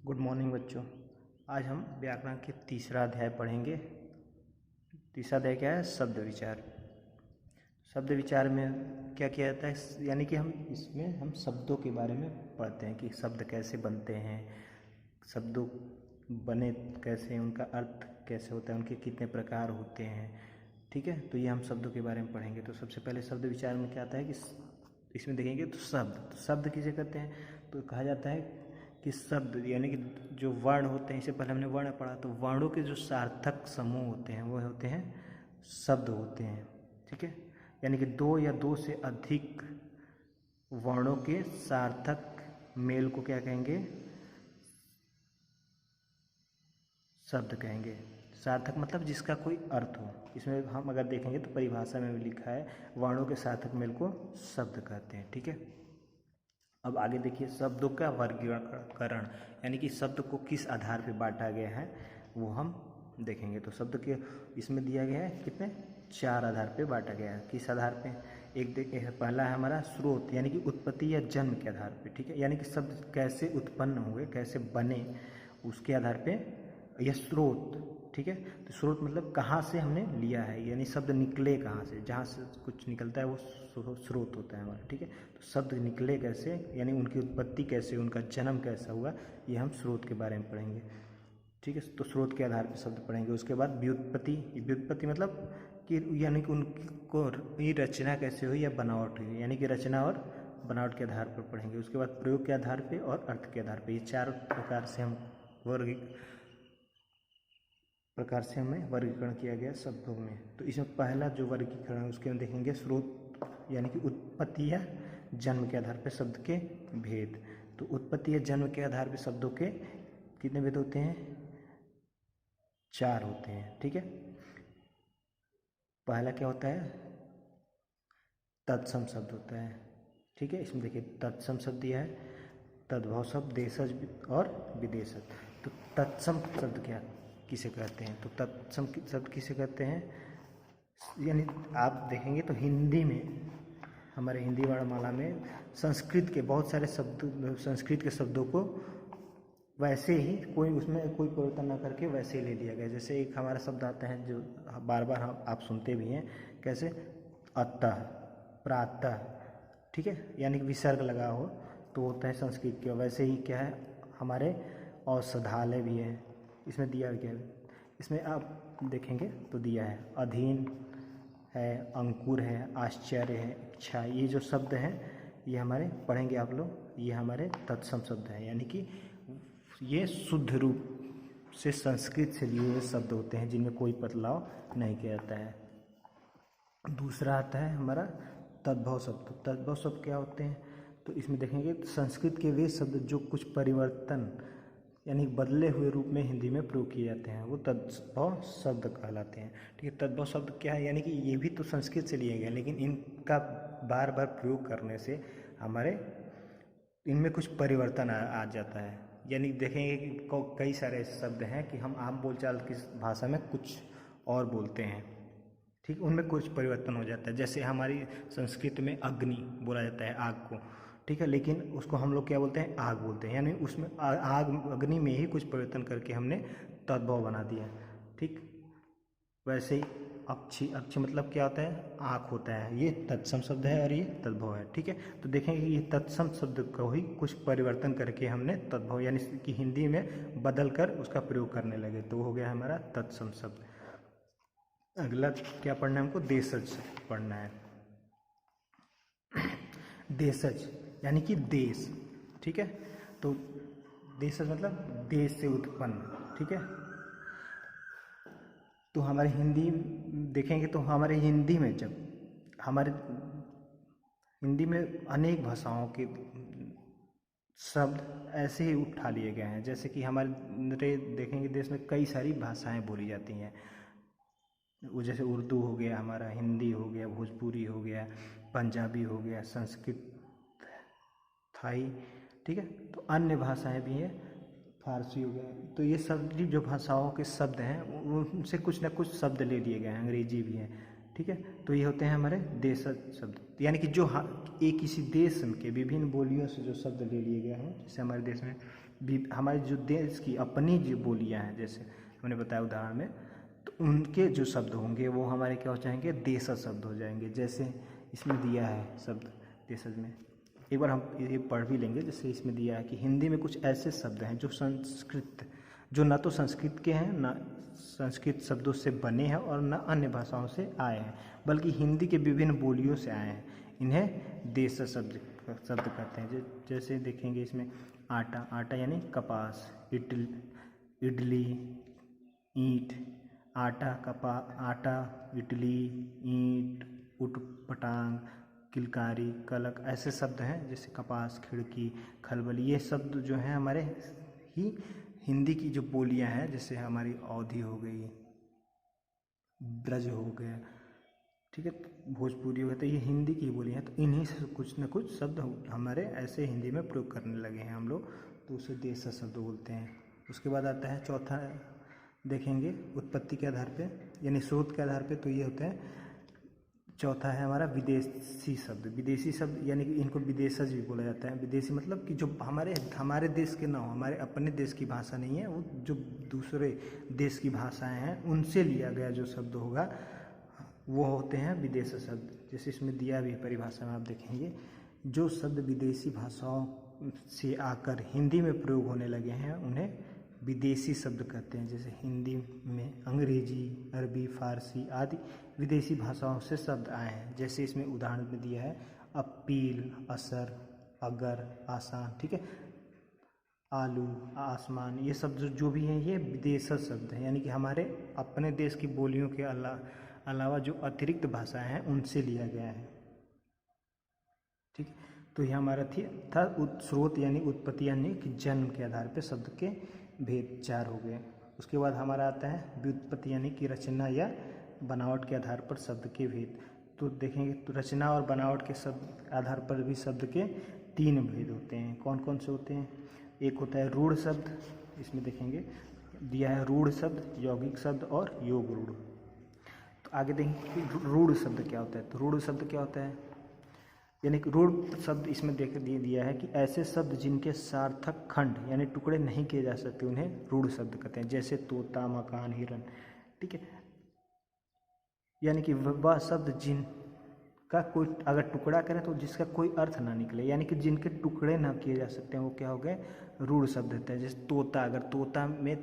Good morning बच्चों। आज हम व्याकरण के तीसरा अध्याय पढ़ेंगे। तीसरा अध्याय क्या है? शब्द विचार। शब्द विचार में क्या किया जाता है, यानी कि हम शब्दों के बारे में पढ़ते हैं कि शब्द कैसे बनते हैं, शब्दों बने कैसे, उनका अर्थ कैसे होता है, उनके कितने प्रकार होते हैं। ठीक है, तो ये हम शब्दों के बारे में पढ़ेंगे। तो सबसे पहले शब्द विचार में क्या आता है कि इसमें देखेंगे तो शब्द किसे कहते हैं? तो कहा जाता है कि शब्द यानी कि जो वर्ण होते हैं, इससे पहले हमने वर्ण पढ़ा, तो वर्णों के जो सार्थक समूह होते हैं वो होते हैं शब्द होते हैं। ठीक है, यानी कि दो या दो से अधिक वर्णों के सार्थक मेल को क्या कहेंगे? शब्द कहेंगे। सार्थक मतलब जिसका कोई अर्थ हो। इसमें हम अगर देखेंगे तो परिभाषा में भी लिखा है वर्णों के सार्थक मेल को शब्द कहते हैं। ठीक है, अब आगे देखिए शब्दों का वर्गीकरण, यानी कि शब्द को किस आधार पर बांटा गया है वो हम देखेंगे। तो शब्द के इसमें दिया गया है कितने? 4 आधार पे बांटा गया है। किस आधार पे? पहला है हमारा स्रोत, यानी कि उत्पत्ति या जन्म के आधार पे। ठीक है, यानी कि शब्द कैसे उत्पन्न हुए, कैसे बने, उसके आधार पे यह स्रोत। ठीक है, तो स्रोत मतलब कहाँ से हमने लिया है, यानी शब्द निकले कहाँ से, जहाँ से कुछ निकलता है वो स्रोत होता है हमारा। ठीक है, तो शब्द निकले कैसे, यानी उनकी उत्पत्ति कैसे, उनका जन्म कैसा हुआ, ये हम स्रोत के बारे में पढ़ेंगे। ठीक है, तो स्रोत के आधार पर शब्द पढ़ेंगे। उसके बाद व्युत्पत्ति मतलब कि यानी कि उनको रचना कैसे हुई या बनावट हुई, यानी कि रचना और बनावट के आधार पर पढ़ेंगे। उसके बाद प्रयोग के आधार पे और अर्थ के आधार पे, ये 4 प्रकार से हमें वर्गीकरण किया गया शब्दों में। तो इसमें पहला जो वर्गीकरण है उसके हम देखेंगे स्रोत, यानी कि उत्पत्ति या जन्म के आधार पर शब्द के भेद। तो उत्पत्ति या जन्म के आधार पर शब्दों के कितने भेद होते हैं? 4 होते हैं। ठीक है, पहला क्या होता है? तत्सम शब्द होता है। ठीक है, इसमें देखिए तत्सम शब्द दिया है, तद्भव शब्द, देशज और विदेशज। तो तत्सम शब्द किसे कहते हैं? तो तत्सम शब्द किसे कहते हैं, यानी आप देखेंगे तो हिंदी में, हमारे हिंदी वर्णमाला में संस्कृत के बहुत सारे शब्द, संस्कृत के शब्दों को वैसे ही उसमें कोई परिवर्तन ना करके वैसे ही ले लिया गया। जैसे एक हमारा शब्द आता है जो बार बार आप सुनते भी हैं, कैसे? अतः, प्रातः। ठीक है, यानी कि विसर्ग लगा हो तो होता है संस्कृत के। वैसे ही क्या है, हमारे औषधालय भी है, इसमें दिया गया है। इसमें आप देखेंगे तो दिया है अधीन है, अंकुर है, आश्चर्य है, इच्छा। ये जो शब्द हैं ये हमारे पढ़ेंगे आप लोग, ये हमारे तत्सम शब्द हैं, यानी कि ये शुद्ध रूप से संस्कृत से लिए हुए शब्द होते हैं जिनमें कोई बदलाव नहीं किया जाता है। दूसरा आता है हमारा तद्भव शब्द। तद्भव शब्द क्या होते हैं? तो इसमें देखेंगे संस्कृत के वे शब्द जो कुछ परिवर्तन यानी बदले हुए रूप में हिंदी में प्रयोग किए जाते हैं वो तद्भव शब्द कहलाते हैं। ठीक है, तद्भव शब्द क्या है, यानी कि ये भी तो संस्कृत से लिए गए, लेकिन इनका बार बार प्रयोग करने से हमारे इनमें कुछ परिवर्तन आ जाता है। यानी देखेंगे कि कई सारे शब्द हैं कि हम आम बोलचाल की भाषा में कुछ और बोलते हैं। ठीक, उनमें कुछ परिवर्तन हो जाता है। जैसे हमारी संस्कृत में अग्नि बोला जाता है, आग को। ठीक है, लेकिन उसको हम लोग क्या बोलते हैं? आग बोलते हैं, यानी उसमें आग, अग्नि में ही कुछ परिवर्तन करके हमने तद्भव बना दिया। ठीक, वैसे ही अक्षी मतलब क्या होता है? आँख होता है। ये तत्सम शब्द है और ये तद्भव है। ठीक है, तो देखेंगे ये तत्सम शब्द को ही कुछ परिवर्तन करके हमने तद्भव यानी कि हिंदी में बदल कर उसका प्रयोग करने लगे, तो वो हो गया हमारा तत्सम शब्द। अगला क्या पढ़ना है हमको? देशज पढ़ना है। देशज यानी कि देश। ठीक है, तो देशज मतलब देश से उत्पन्न। ठीक है, तो हमारे हिंदी देखेंगे तो हमारे हिंदी में हिंदी में अनेक भाषाओं के शब्द ऐसे ही उठा लिए गए हैं। जैसे कि हमारे देखेंगे देश में कई सारी भाषाएं बोली जाती हैं, वो जैसे उर्दू हो गया, हमारा हिंदी हो गया, भोजपुरी हो गया, पंजाबी हो गया, संस्कृत, थाई। ठीक है, तो अन्य भाषाएं भी हैं, फारसी हो गया। तो ये सब जो भाषाओं के शब्द हैं उनसे कुछ ना कुछ शब्द ले लिए गए हैं, अंग्रेजी भी है। ठीक है, तो ये होते हैं हमारे देशज शब्द, यानी कि जो एक किसी देश के विभिन्न बोलियों से जो शब्द ले लिए गए हैं। जैसे हमारे देश में हमारे जो देश की अपनी जो बोलियां हैं, जैसे हमने बताया उदाहरण में, तो उनके जो शब्द होंगे वो हमारे क्या हो जाएंगे, देशज शब्द हो जाएंगे। जैसे इसमें दिया है शब्द देशज में, एक बार हम ये पढ़ भी लेंगे। जैसे इसमें दिया है कि हिंदी में कुछ ऐसे शब्द हैं जो न तो संस्कृत के हैं, न संस्कृत शब्दों से बने हैं और न अन्य भाषाओं से आए हैं, बल्कि हिंदी के विभिन्न बोलियों से आए हैं। इन्हें देशज शब्द कहते हैं। जैसे देखेंगे इसमें आटा यानी कपास, इडली, ईंट, आटा, इडली, ईंट, उटपटांग, किलकारी, कलक, ऐसे शब्द हैं। जैसे कपास, खिड़की, खलबली, ये शब्द जो हैं हमारे ही हिंदी की जो बोलियां हैं, जैसे हमारी अवधी हो गई, ब्रज हो गया, ठीक है, भोजपुरी हो गया, तो ये हिंदी की बोलियां हैं। तो इन्हीं से कुछ न कुछ शब्द हमारे ऐसे हिंदी में प्रयोग करने लगे हैं हम लोग, तो उसे देशज शब्द बोलते हैं। उसके बाद आता है चौथा, देखेंगे उत्पत्ति के आधार पे यानी स्रोत के आधार पे, तो ये होते हैं। चौथा है हमारा विदेशी शब्द। विदेशी शब्द यानी कि इनको विदेशज भी बोला जाता है। विदेशी मतलब कि जो हमारे देश के ना हो, हमारे अपने देश की भाषा नहीं है, वो जो दूसरे देश की भाषाएं हैं उनसे लिया गया जो शब्द होगा वो होते हैं विदेशी शब्द। जैसे इसमें दिया भी परिभाषा में आप देखेंगे, जो शब्द विदेशी भाषाओं से आकर हिंदी में प्रयोग होने लगे हैं उन्हें विदेशी शब्द कहते हैं। जैसे हिंदी में अंग्रेजी, अरबी, फारसी आदि विदेशी भाषाओं से शब्द आए हैं। जैसे इसमें उदाहरण में दिया है अपील, असर, अगर, आसान, ठीक है, आलू, आसमान, ये शब्द जो भी हैं ये विदेशज शब्द हैं, यानी कि हमारे अपने देश की बोलियों के अलावा जो अतिरिक्त भाषाएं हैं उनसे लिया गया है। ठीक, तो ये हमारा था स्रोत यानी उत्पत्ति यानी कि जन्म के आधार पर शब्द के भेद 4 हो गए। उसके बाद हमारा आता है व्युत्पत्ति यानी कि रचना या बनावट के आधार पर शब्द के भेद। तो देखेंगे तो रचना और बनावट के शब्द आधार पर भी शब्द के 3 भेद होते हैं। कौन कौन से होते हैं? एक होता है रूढ़ शब्द, इसमें देखेंगे दिया है रूढ़ शब्द, यौगिक शब्द और योग रूढ़। तो आगे देखेंगे कि रूढ़ शब्द क्या होता है। तो रूढ़ शब्द क्या होता है, यानी कि रूढ़ शब्द इसमें दिया है कि ऐसे शब्द जिनके सार्थक खंड यानी टुकड़े नहीं किए जा सकते उन्हें रूढ़ शब्द कहते हैं। जैसे तोता, मकान, हिरन, ठीक है, यानी कि वह शब्द जिनका कोई अगर टुकड़ा करें तो जिसका कोई अर्थ ना निकले, यानी कि जिनके टुकड़े ना किए जा सकते हैं वो क्या हो गए, रूढ़ शब्द होते हैं। जैसे तोता, अगर तोता में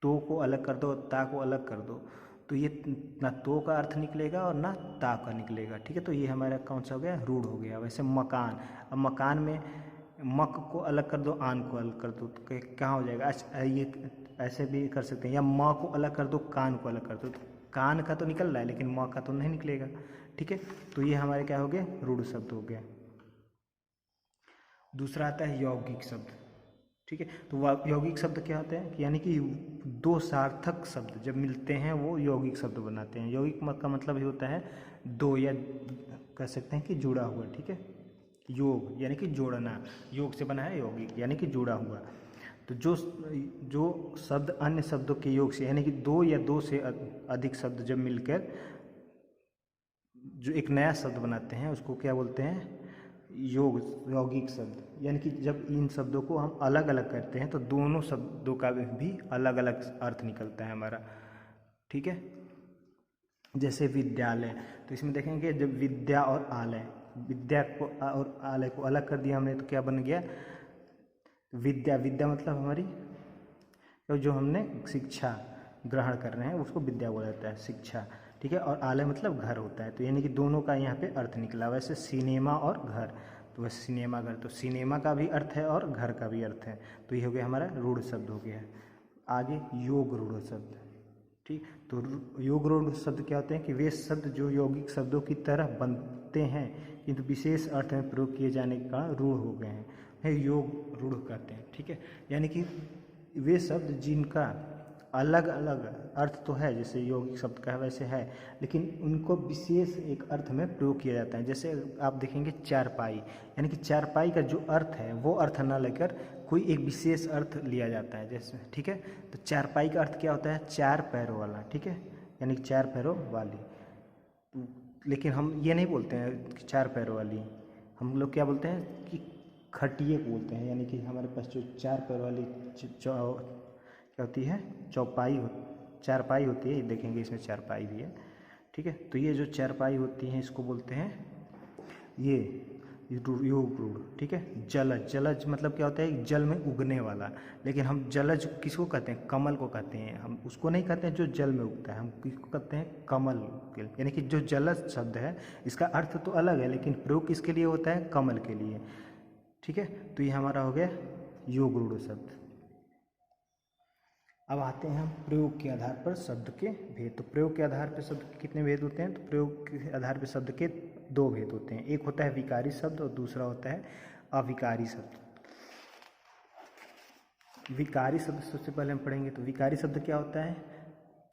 तो को अलग कर दो, ता को अलग कर दो तो ये ना तो का अर्थ निकलेगा और ना ता का निकलेगा, ठीक है, तो ये हमारा कौन सा हो गया, रूढ़ हो गया। वैसे मकान, अब मकान में मक को अलग कर दो, आन को अलग कर दो तो कहाँ हो जाएगा, ये ऐसे भी कर सकते हैं, या म को अलग कर दो, कान को अलग कर दो, तो कान का तो निकल रहा है लेकिन म का तो नहीं निकलेगा, ठीक है, तो ये हमारे क्या हो गए, रूढ़ शब्द हो गया। दूसरा आता है यौगिक शब्द, ठीक है, तो यौगिक शब्द क्या होते हैं, यानी कि 2 सार्थक शब्द जब मिलते हैं वो यौगिक शब्द बनाते हैं। यौगिक का मतलब ये होता है 2 या कह सकते हैं कि जुड़ा हुआ, ठीक है, योग यानी कि जोड़ना, योग से बना है यौगिक यानी कि जुड़ा हुआ। तो जो शब्द अन्य शब्दों के योग से यानी कि 2 या 2 से अधिक शब्द जब मिलकर जो एक नया शब्द बनाते हैं उसको क्या बोलते हैं, यौगिक शब्द। यानी कि जब इन शब्दों को हम अलग अलग करते हैं तो दोनों शब्दों का भी अलग अलग अर्थ निकलता है हमारा, ठीक है। जैसे विद्यालय, तो इसमें देखेंगे जब विद्या और आलय, विद्या को और आलय को अलग कर दिया हमने तो क्या बन गया, विद्या। विद्या मतलब हमारी तो जो हमने शिक्षा ग्रहण कर रहे हैं उसको विद्या बोला जाता है, शिक्षा, ठीक है, और आलय मतलब घर होता है। तो यानी कि दोनों का यहाँ पे अर्थ निकला। वैसे सिनेमा और घर, तो वैसे सिनेमा घर, तो सिनेमा का भी अर्थ है और घर का भी अर्थ है, तो ये हो गया हमारा रूढ़ शब्द हो गया। आगे योग रूढ़ शब्द, ठीक, तो योग रूढ़ शब्द क्या होते हैं कि वे शब्द जो यौगिक शब्दों की तरह बनते हैं किंतु विशेष अर्थ में प्रयोग किए जाने के कारण रूढ़ हो गए हैं, योग रूढ़ कहते हैं, ठीक है। यानी कि वे शब्द जिनका अलग अलग अर्थ तो है, जैसे यौगिक शब्द का वैसे है, लेकिन उनको विशेष एक अर्थ में प्रयोग किया जाता है। जैसे आप देखेंगे चारपाई, यानी कि चारपाई का जो अर्थ है वो अर्थ ना लेकर कोई एक विशेष अर्थ लिया जाता है, जैसे, ठीक है। तो चारपाई का अर्थ क्या होता है, 4 पैरों वाला, ठीक है, यानी कि 4 पैरों वाली। लेकिन हम ये नहीं बोलते हैं कि 4 पैरों वाली, हम लोग क्या बोलते हैं कि खटिए को बोलते हैं, यानी कि हमारे पास जो 4 पैर वाली क्या होती है, चौपाई चारपाई होती है, देखेंगे इसमें चारपाई भी है, ठीक है। तो ये जो चारपाई होती है इसको बोलते हैं ये योग रूढ़, ठीक है। जलज, जलज मतलब क्या होता है, जल में उगने वाला, लेकिन हम जलज किसको कहते हैं, कमल को कहते हैं। हम उसको नहीं कहते हैं जो जल में उगता है, हम किसको कहते हैं, कमल के, यानी कि जो जलज शब्द है इसका अर्थ तो अलग है लेकिन प्रयोग किसके लिए होता है, कमल के लिए, ठीक है। तो ये हमारा हो गया योग रूढ़ शब्द। अब आते हैं हम प्रयोग के आधार पर शब्द के भेद। तो प्रयोग के आधार पर शब्द के कितने भेद होते हैं, तो प्रयोग के आधार पर शब्द के 2 भेद होते हैं। एक होता है विकारी शब्द और दूसरा होता है अविकारी शब्द। विकारी शब्द सबसे पहले हम पढ़ेंगे। तो विकारी शब्द क्या होता है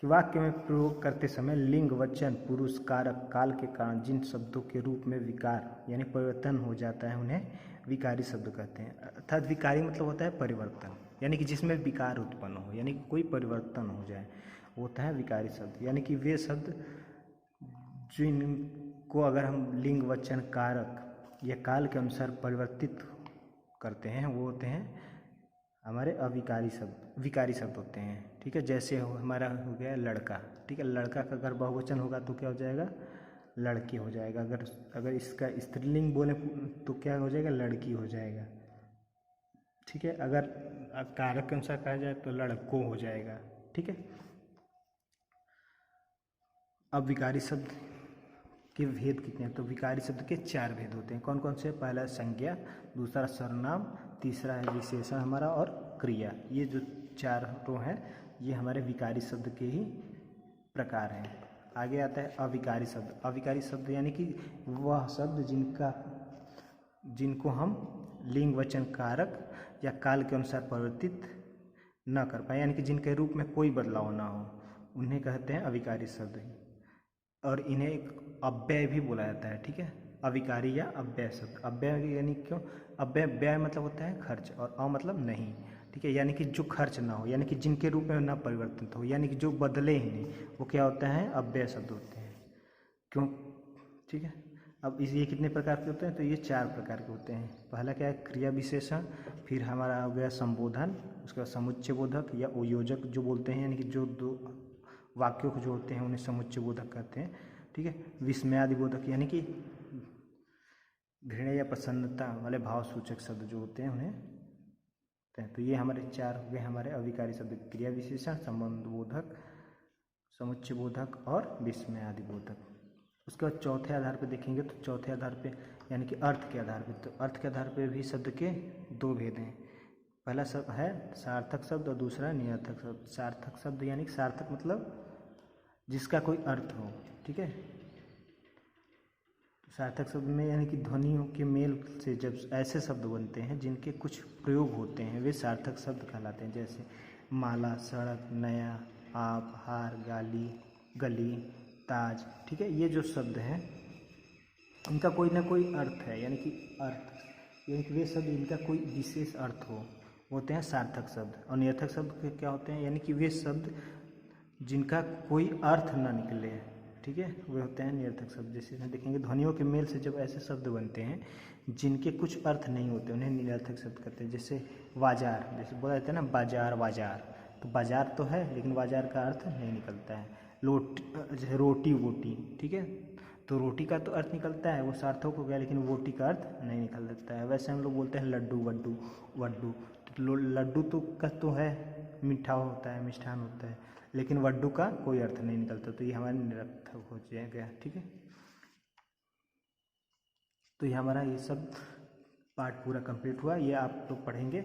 कि वाक्य में प्रयोग करते समय लिंग, वचन, पुरुष, कारक, काल के कारण जिन शब्दों के रूप में विकार यानी परिवर्तन हो जाता है उन्हें विकारी शब्द कहते हैं। अर्थात विकारी मतलब होता है परिवर्तन, यानी कि जिसमें विकार उत्पन्न हो, यानी कि कोई परिवर्तन हो जाए, वो होता है विकारी शब्द। यानी कि वे शब्द जिनको अगर हम लिंग, वचन, कारक या काल के अनुसार परिवर्तित करते हैं वो होते हैं हमारे अविकारी शब्द, विकारी शब्द होते हैं, ठीक है। जैसे हमारा हो गया लड़का, ठीक है। लड़का का अगर बहुवचन होगा तो क्या हो जाएगा, लड़की हो जाएगा। अगर इसका स्त्रीलिंग बोले तो क्या हो जाएगा, लड़की हो जाएगा, ठीक है। अगर कारक के अनुसार कहा जाए तो लड़कों हो जाएगा, ठीक है। अब विकारी शब्द के भेद कितने हैं, तो विकारी शब्द के 4 भेद होते हैं। कौन कौन से, पहला संज्ञा, दूसरा सर्वनाम, तीसरा है विशेषण हमारा, और क्रिया। ये जो 4 हैं ये हमारे विकारी शब्द के ही प्रकार हैं। आगे आता है अविकारी शब्द। अविकारी शब्द यानी कि वह शब्द जिनको हम लिंग, वचन, कारक या काल के अनुसार परिवर्तित न कर पाए, यानी कि जिनके रूप में कोई बदलाव ना हो, उन्हें कहते हैं अविकारी शब्द। और इन्हें एक अव्यय भी बोला जाता है, ठीक है। अविकारी या अव्यय शब्द। अव्यय यानी क्यों, अव्यय, व्यय मतलब होता है खर्च और अ मतलब नहीं, ठीक है। यानी कि जो खर्च ना हो, यानी कि जिनके रूप में ना परिवर्तित हो, यानी कि जो बदले ही नहीं, वो क्या होता है, अव्यय शब्द होते हैं। क्यों, ठीक है। अब ये कितने प्रकार के होते हैं, तो ये 4 प्रकार के होते हैं। पहला क्या है, क्रिया विशेषण, फिर हमारा हो गया संबोधन, उसके बाद समुच्चय बोधक या उयोजक जो बोलते हैं, यानी कि जो 2 वाक्यों को जो होते हैं उन्हें समुच्चय बोधक कहते हैं, ठीक है। विस्मयादि बोधक यानी कि घृणा या प्रसन्नता वाले भाव सूचक शब्द जो होते हैं उन्हें, तो ये हमारे 4 हो गए हमारे अविकारी शब्द, क्रिया विशेषण, संबंध बोधक, समुच्चय बोधक और विस्मयादि बोधक। उसके बाद चौथे आधार पर देखेंगे, तो चौथे आधार पे यानी कि अर्थ के आधार पे, तो अर्थ के आधार पे भी शब्द के 2 भेद हैं। पहला शब्द है सार्थक शब्द और दूसरा निरर्थक शब्द। सार्थक शब्द यानी कि सार्थक मतलब जिसका कोई अर्थ हो, ठीक है। सार्थक शब्द में यानी कि ध्वनियों के मेल से जब ऐसे शब्द बनते हैं जिनके कुछ प्रयोग होते हैं वे सार्थक शब्द कहलाते हैं। जैसे माला, सड़क, नया, आप, हार, गाली, गली, ताज, ठीक है। ये जो शब्द हैं इनका कोई ना कोई अर्थ है, यानी कि अर्थ, यानी कि वे शब्द इनका कोई विशेष अर्थ हो, होते हैं सार्थक शब्द। और निरर्थक शब्द क्या होते हैं, यानी कि वे शब्द जिनका कोई अर्थ ना निकले, ठीक है, वे होते हैं निरर्थक शब्द। जैसे देखेंगे ध्वनियों के मेल से जब ऐसे शब्द बनते हैं जिनके कुछ अर्थ नहीं होते उन्हें निरर्थक शब्द कहते हैं। जैसे बाजार, जैसे बोला जाता है ना बाजार, बाजार, तो बाजार तो है लेकिन बाजार का अर्थ नहीं निकलता है। जैसे रोटी, वोटी, ठीक है, तो रोटी का तो अर्थ निकलता है, वो सार्थक हो गया, लेकिन वोटी का अर्थ नहीं निकल सकता है। वैसे हम लोग बोलते हैं लड्डू, वड्डू, वड्डू, तो लड्डू तो का तो है मीठा होता है, मिष्ठान होता है, लेकिन वड्डू का कोई अर्थ नहीं निकलता, तो ये हमारे निरर्थक हो जाएगा, ठीक है। तो ये हमारा ये सब पार्ट पूरा कंप्लीट हुआ, ये आप लोग पढ़ेंगे